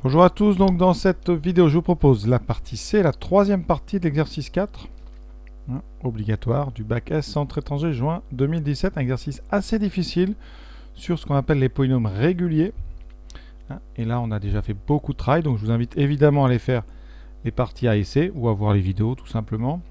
Bonjour à tous, donc dans cette vidéo je vous propose la partie C, la troisième partie de l'exercice 4, obligatoire du bac S Centre étranger juin 2017, un exercice assez difficile sur ce qu'on appelle les polynômes réguliers. Et là on a déjà fait beaucoup de travail, donc je vous invite évidemment à aller faire les parties A et C ou à voir les vidéos tout simplement.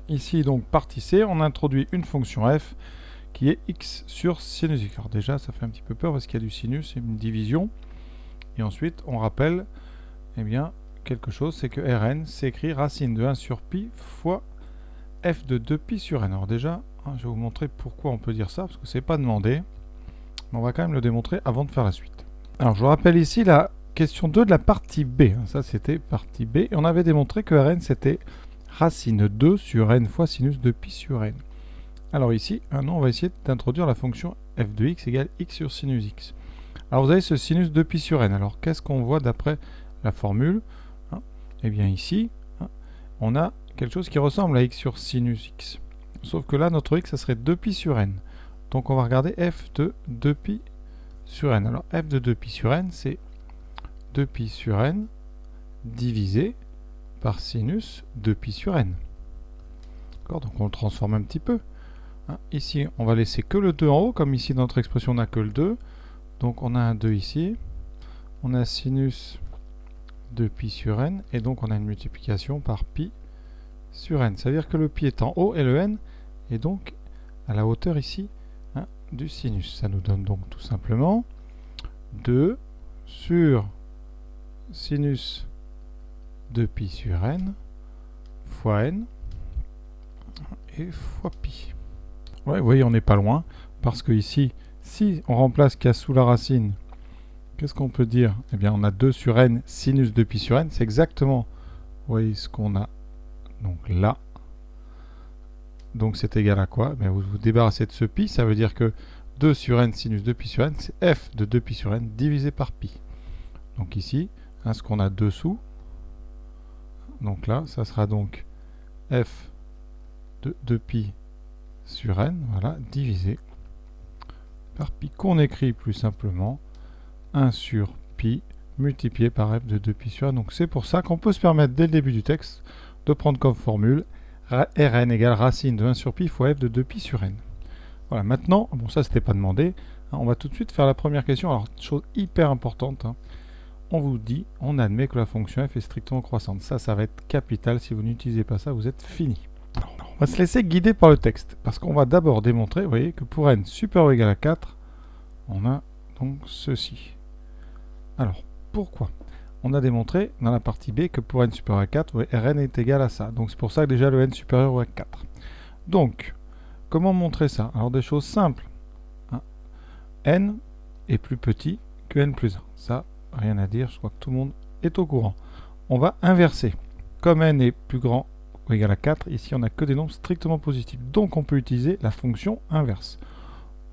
Ici donc partie C, on introduit une fonction f qui est x sur sinus x. Alors déjà ça fait un petit peu peur parce qu'il y a du sinus, c'est une division. Et ensuite, on rappelle quelque chose, c'est que Rn s'écrit racine de 1 sur pi fois f de 2pi sur n. Alors déjà, je vais vous montrer pourquoi on peut dire ça, parce que c'est pas demandé. Mais on va quand même le démontrer avant de faire la suite. Alors je vous rappelle ici la question 2 de la partie B. Ça c'était partie B. Et on avait démontré que Rn c'était racine 2 sur n fois sinus de pi sur n. Alors ici, on va essayer d'introduire la fonction f de x égale x sur sinus x. Alors vous avez ce sinus de pi sur n. Alors qu'est-ce qu'on voit d'après la formule? Eh bien ici, on a quelque chose qui ressemble à x sur sinus x. Sauf que là, notre x, ça serait 2pi sur n. Donc on va regarder f de 2pi sur n. Alors f de 2pi sur n, c'est 2pi sur n divisé par sinus 2pi sur n. D'accord, donc on le transforme un petit peu. Ici, on va laisser que le 2 en haut, comme ici dans notre expression, on n'a que le 2. Donc on a un 2 ici, on a sinus de pi sur n, et donc on a une multiplication par pi sur n. Ça veut dire que le pi est en haut et le n est donc à la hauteur ici du sinus. Ça nous donne donc tout simplement 2 sur sinus de pi sur n fois n et fois pi. Ouais, vous voyez, on n'est pas loin, parce que ici, si on remplace qu'il y a sous la racine, qu'est-ce qu'on peut dire? Eh bien, on a 2 sur n sinus de pi sur n. C'est exactement, vous voyez, ce qu'on a donc là. Donc, c'est égal à quoi? Bien, vous vous débarrassez de ce pi. Ça veut dire que 2 sur n sinus de pi sur n, c'est f de 2pi sur n divisé par pi. Donc ici, ce qu'on a dessous, donc là, ça sera donc f de 2pi sur n, voilà, divisé par pi, qu'on écrit plus simplement 1 sur pi multiplié par f de 2pi sur n. Donc c'est pour ça qu'on peut se permettre dès le début du texte de prendre comme formule Rn égale racine de 1 sur pi fois f de 2pi sur n. Voilà, maintenant, bon ça c'était pas demandé, on va tout de suite faire la première question. Alors, chose hyper importante, on vous dit, on admet que la fonction f est strictement croissante. Ça va être capital. Si vous n'utilisez pas ça, vous êtes fini. Alors, on va se laisser guider par le texte, parce qu'on va d'abord démontrer, vous voyez, que pour n supérieur ou égal à 4, on a donc ceci. Alors, pourquoi? On a démontré dans la partie B que pour n supérieur à 4, vous voyez, Rn est égal à ça. Donc c'est pour ça que déjà le n supérieur à 4. Donc, comment montrer ça? Alors des choses simples. N est plus petit que n plus 1. Ça, rien à dire, je crois que tout le monde est au courant. On va inverser. Comme n est plus grand ou égal à 4, ici on n'a que des nombres strictement positifs. Donc on peut utiliser la fonction inverse.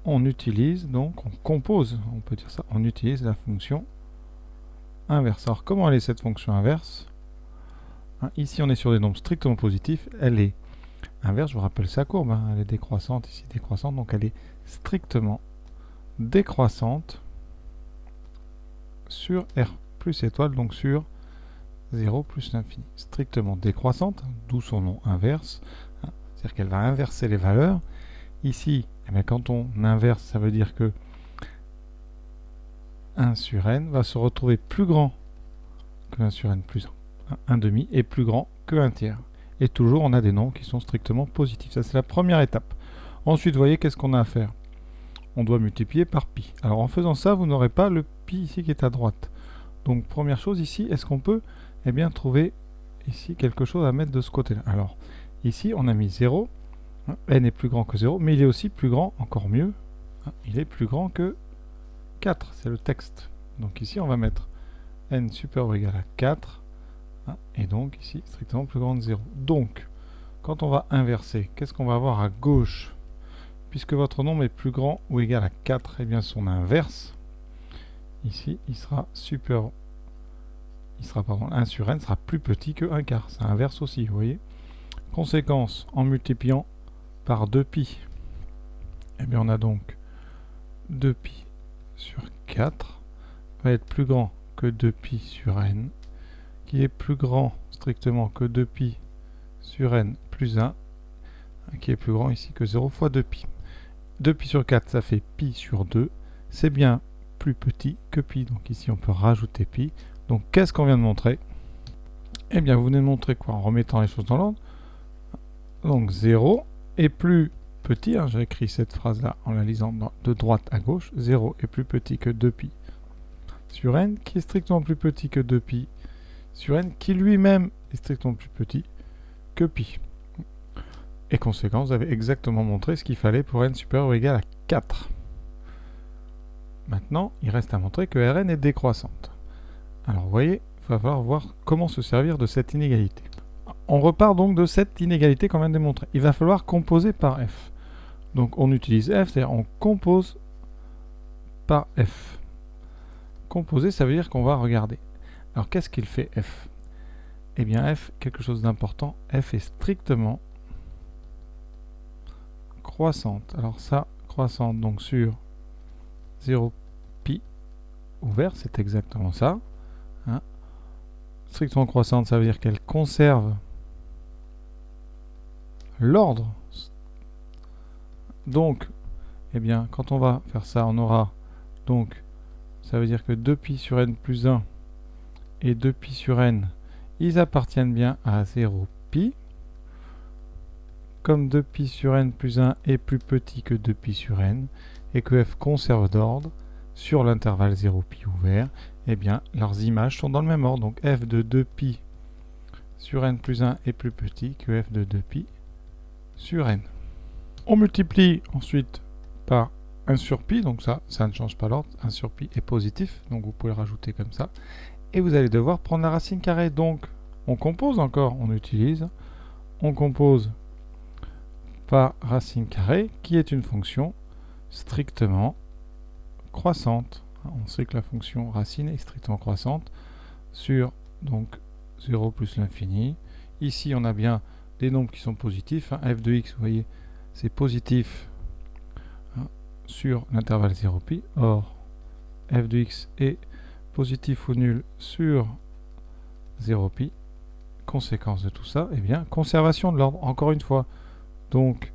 On utilise, donc on compose, on peut dire ça, on utilise la fonction inverse. Alors comment elle est cette fonction inverse? Ici on est sur des nombres strictement positifs, elle est inverse, je vous rappelle sa courbe, elle est décroissante, ici décroissante, donc elle est strictement décroissante sur R plus étoile, donc sur 0 plus l'infini. Strictement décroissante, d'où son nom inverse, c'est-à-dire qu'elle va inverser les valeurs. Ici, quand on inverse, ça veut dire que 1 sur n va se retrouver plus grand que 1 sur n plus 1. 1 demi est plus grand que 1 tiers. Et toujours, on a des nombres qui sont strictement positifs. Ça, c'est la première étape. Ensuite, vous voyez, qu'est-ce qu'on a à faire? On doit multiplier par pi. Alors, en faisant ça, vous n'aurez pas le pi ici qui est à droite. Donc, première chose ici, est-ce qu'on peut trouver ici quelque chose à mettre de ce côté-là? Alors, ici, on a mis 0. N est plus grand que 0, mais il est aussi plus grand, encore mieux, il est plus grand que 4, c'est le texte. Donc ici, on va mettre n supérieur ou égal à 4, et donc ici, strictement plus grand que 0. Donc, quand on va inverser, qu'est-ce qu'on va avoir à gauche? Puisque votre nombre est plus grand ou égal à 4, eh bien son inverse, ici, il sera 1 sur n sera plus petit que 1 quart. Ça inverse aussi, vous voyez. Conséquence, en multipliant par 2pi, eh bien on a donc 2pi sur 4 va être plus grand que 2pi sur n, qui est plus grand strictement que 2pi sur n plus 1, qui est plus grand ici que 0 fois 2pi. 2pi sur 4, ça fait pi sur 2. C'est bien plus petit que pi. Donc ici, on peut rajouter pi. Donc, qu'est-ce qu'on vient de montrer? Eh bien, vous venez de montrer quoi? En remettant les choses dans l'ordre. Donc, 0 est plus petit. J'ai écrit cette phrase-là en la lisant de droite à gauche. 0 est plus petit que 2pi sur n, qui est strictement plus petit que 2pi sur n, qui lui-même est strictement plus petit que pi. Et conséquent, vous avez exactement montré ce qu'il fallait pour n supérieur ou égal à 4. Maintenant, il reste à montrer que Rn est décroissante. Alors, vous voyez, il va falloir voir comment se servir de cette inégalité. On repart donc de cette inégalité qu'on vient de démontrer. Il va falloir composer par f. Donc, on utilise f, c'est-à-dire on compose par f. Composer, ça veut dire qu'on va regarder. Alors, qu'est-ce qu'il fait f? Eh bien, f, quelque chose d'important, f est strictement croissante. Alors ça, croissante donc sur 0pi ouvert, c'est exactement ça. Strictement croissante, ça veut dire qu'elle conserve l'ordre. Donc, eh bien, quand on va faire ça, on aura donc, ça veut dire que 2pi sur n plus 1 et 2pi sur n, ils appartiennent bien à 0pi. Comme 2pi sur n plus 1 est plus petit que 2pi sur n, et que f conserve d'ordre sur l'intervalle 0pi ouvert, eh bien, leurs images sont dans le même ordre. Donc f de 2pi sur n plus 1 est plus petit que f de 2pi sur n. On multiplie ensuite par 1 sur pi, donc ça ne change pas l'ordre. 1 sur pi est positif, donc vous pouvez le rajouter comme ça. Et vous allez devoir prendre la racine carrée. Donc, on compose encore, on compose par racine carrée, qui est une fonction strictement croissante. On sait que la fonction racine est strictement croissante sur donc 0 plus l'infini. Ici, on a bien des nombres qui sont positifs. F de x, vous voyez, c'est positif sur l'intervalle 0pi. Or, f de x est positif ou nul sur 0pi. Conséquence de tout ça, eh bien, conservation de l'ordre, encore une fois. Donc,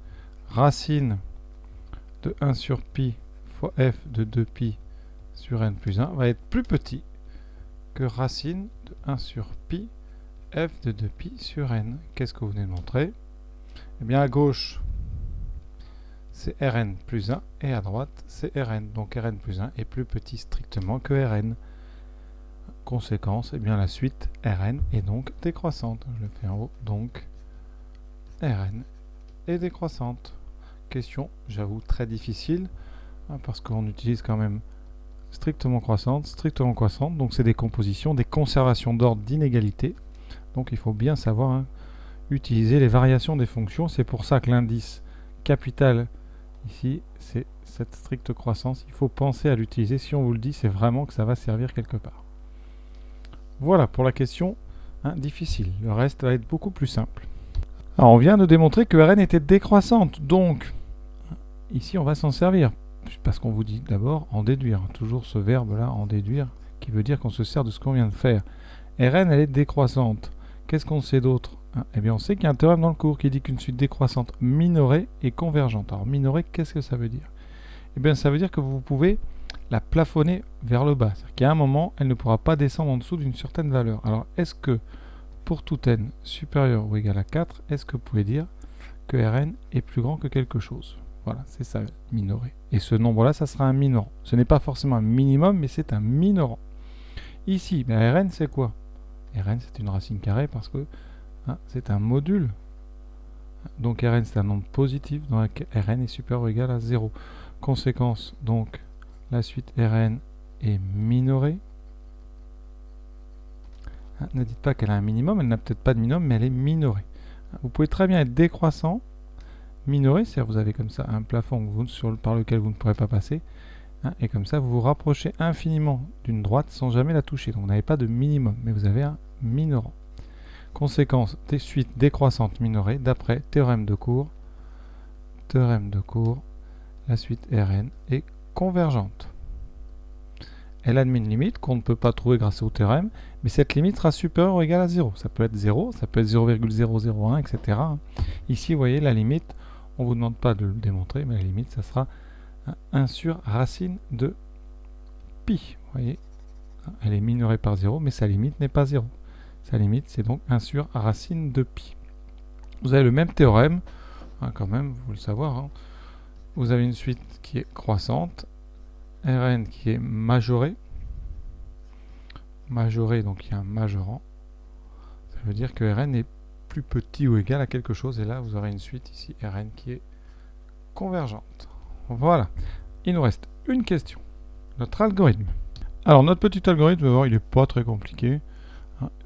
racine de 1 sur pi fois f de 2pi sur n plus 1 va être plus petit que racine de 1 sur pi f de 2pi sur n. Qu'est-ce que vous venez de montrer? Eh bien, à gauche, c'est Rn plus 1 et à droite, c'est Rn. Donc, Rn plus 1 est plus petit strictement que Rn. Conséquence, eh bien, la suite Rn est donc décroissante. Je le fais en haut. Donc, Rn est décroissante. Question, j'avoue, très difficile, parce qu'on utilise quand même strictement croissante, donc c'est des compositions, des conservations d'ordre d'inégalité. Donc il faut bien savoir utiliser les variations des fonctions. C'est pour ça que l'indice capital, ici, c'est cette stricte croissance. Il faut penser à l'utiliser. Si on vous le dit, c'est vraiment que ça va servir quelque part. Voilà pour la question difficile. Le reste va être beaucoup plus simple. Alors on vient de démontrer que Rn était décroissante, donc ici on va s'en servir, parce qu'on vous dit d'abord en déduire, toujours ce verbe là, en déduire, qui veut dire qu'on se sert de ce qu'on vient de faire. Rn elle est décroissante, qu'est-ce qu'on sait d'autre? Eh bien on sait qu'il y a un théorème dans le cours qui dit qu'une suite décroissante minorée est convergente. Alors minorée, qu'est-ce que ça veut dire? Eh bien ça veut dire que vous pouvez la plafonner vers le bas, c'est-à-dire qu'à un moment elle ne pourra pas descendre en dessous d'une certaine valeur. Alors est-ce que pour tout n supérieur ou égal à 4, est-ce que vous pouvez dire que Rn est plus grand que quelque chose? Voilà, c'est ça, minoré. Et ce nombre-là, ça sera un minorant. Ce n'est pas forcément un minimum, mais c'est un minorant. Ici, Rn, c'est quoi? Rn, c'est une racine carrée parce que c'est un module. Donc Rn, c'est un nombre positif dans lequel Rn est supérieur ou égal à 0. Conséquence, donc, la suite Rn est minorée. Ne dites pas qu'elle a un minimum, elle n'a peut-être pas de minimum, mais elle est minorée. Vous pouvez très bien être décroissant, minoré, c'est-à-dire vous avez comme ça un plafond par lequel vous ne pourrez pas passer, et comme ça vous vous rapprochez infiniment d'une droite sans jamais la toucher. Donc vous n'avez pas de minimum, mais vous avez un minorant. Conséquence des suites décroissantes minorées, d'après théorème de Cour, la suite Rn est convergente. elle admet une limite qu'on ne peut pas trouver grâce au théorème, mais cette limite sera supérieure ou égale à 0. Ça peut être 0, ça peut être 0,001, etc. Ici, vous voyez, la limite, on ne vous demande pas de le démontrer, mais la limite, ça sera 1 sur racine de pi. Vous voyez, elle est minorée par 0, mais sa limite n'est pas 0. Sa limite, c'est donc 1 sur racine de pi. Vous avez le même théorème, quand même, vous le savoir. Vous avez une suite qui est croissante, Rn qui est majorée, donc il y a un majorant. Ça veut dire que Rn est plus petit ou égal à quelque chose, et là vous aurez une suite ici, Rn qui est convergente. Voilà, il nous reste une question, notre algorithme. Alors notre petit algorithme, il n'est pas très compliqué.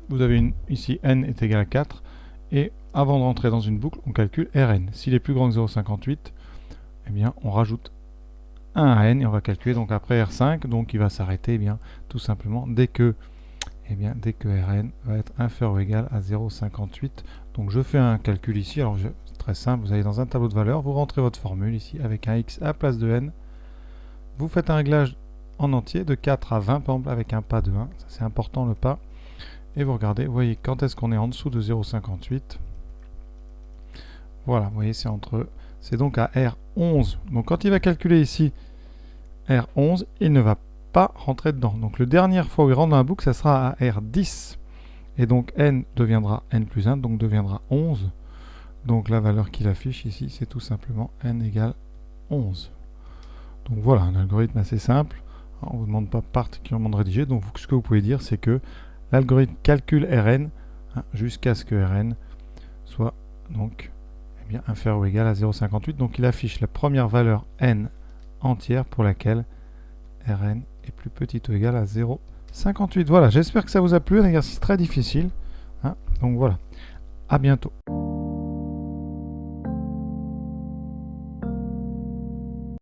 Vous avez ici n est égal à 4, et avant de rentrer dans une boucle, on calcule Rn. S'il est plus grand que 0,58, eh bien on rajoute 1 à n et on va calculer donc après R5, donc il va s'arrêter tout simplement dès que Rn va être inférieur ou égal à 0,58. Donc je fais un calcul ici, alors c'est très simple, vous allez dans un tableau de valeurs, vous rentrez votre formule ici avec un x à la place de n, vous faites un réglage en entier de 4 à 20 par exemple avec un pas de 1, ça c'est important le pas, et vous regardez, vous voyez quand est-ce qu'on est en dessous de 0,58, voilà, vous voyez c'est donc à R11, donc quand il va calculer ici R11, il ne va pas rentrer dedans. Donc la dernière fois où il rentre dans la boucle, ça sera à R10. Et donc n deviendra n plus 1, donc deviendra 11. Donc la valeur qu'il affiche ici, c'est tout simplement n égale 11. Donc voilà, un algorithme assez simple. On ne vous demande pas particulièrement de rédiger. Donc ce que vous pouvez dire, c'est que l'algorithme calcule Rn jusqu'à ce que Rn soit donc inférieur ou égal à 0,58. Donc il affiche la première valeur n entière pour laquelle Rn est plus petit ou égal à 0,58. Voilà, j'espère que ça vous a plu, un exercice très difficile. Donc voilà, à bientôt.